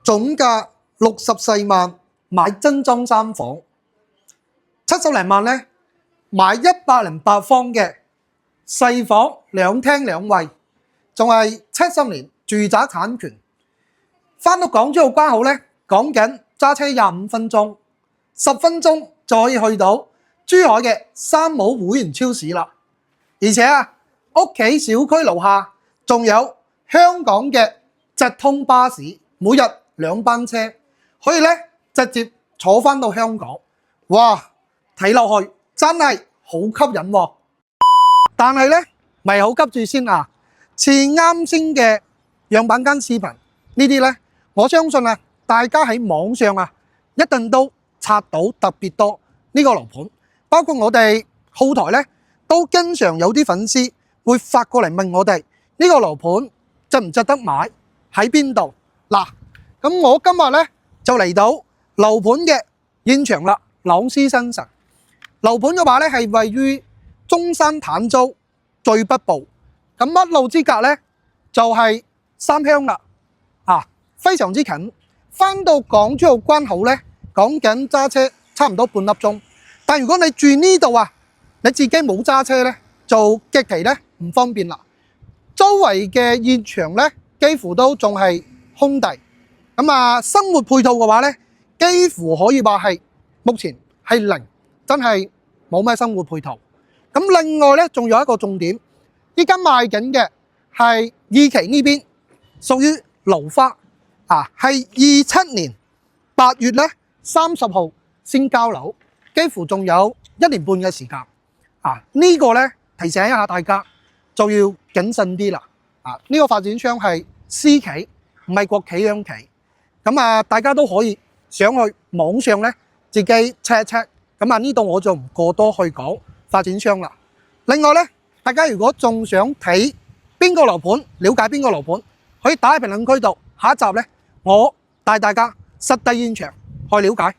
總價64萬買精裝3房，70零萬咧買108方嘅細房2廳2衛，仲係70年住宅產權。翻到港珠澳關口咧，講緊揸車25分鐘，10分鐘就可以去到珠海嘅三毛會員超市啦。而且屋企小區樓下仲有香港嘅直通巴士，每日2班車，可以咧直接坐翻到香港。哇，睇落去真係好吸引喎！但係咧，咪好急住先啊！似啱先嘅樣板間視頻呢啲咧，我相信大家喺網上一定都刷到特別多呢個樓盤，包括我哋後台咧都經常有啲粉絲會發過嚟問我哋呢個樓盤值唔值得買，喺邊度嗱？咁我今日咧就嚟到樓盤嘅現場啦，朗斯新城樓盤嘅話咧係位於中山坦洲最北部，咁一路之隔咧就係三鄉啦，非常之近。翻到港珠澳關口咧，講緊揸車差唔多半粒鐘。但如果你住呢度你自己冇揸車咧，就極其咧唔方便啦。周圍嘅現場咧，幾乎都仲係空地。咁生活配套嘅話咧，幾乎可以話係目前係零，真係冇咩生活配套。咁另外咧，仲有一個重點，依家賣緊嘅係二期呢邊，屬於樓花，係27年8月咧30號先交樓，幾乎仲有1年半嘅時間。呢個咧提醒一下大家，就要謹慎啲啦。呢個發展商係私企，唔係國企央企。咁大家都可以上去網上咧自己 check 一 check。咁呢度我就唔過多去講發展商啦。另外咧，大家如果仲想睇邊個樓盤，了解邊個樓盤，可以打喺評論區度。下一集咧，我帶大家實地現場去了解。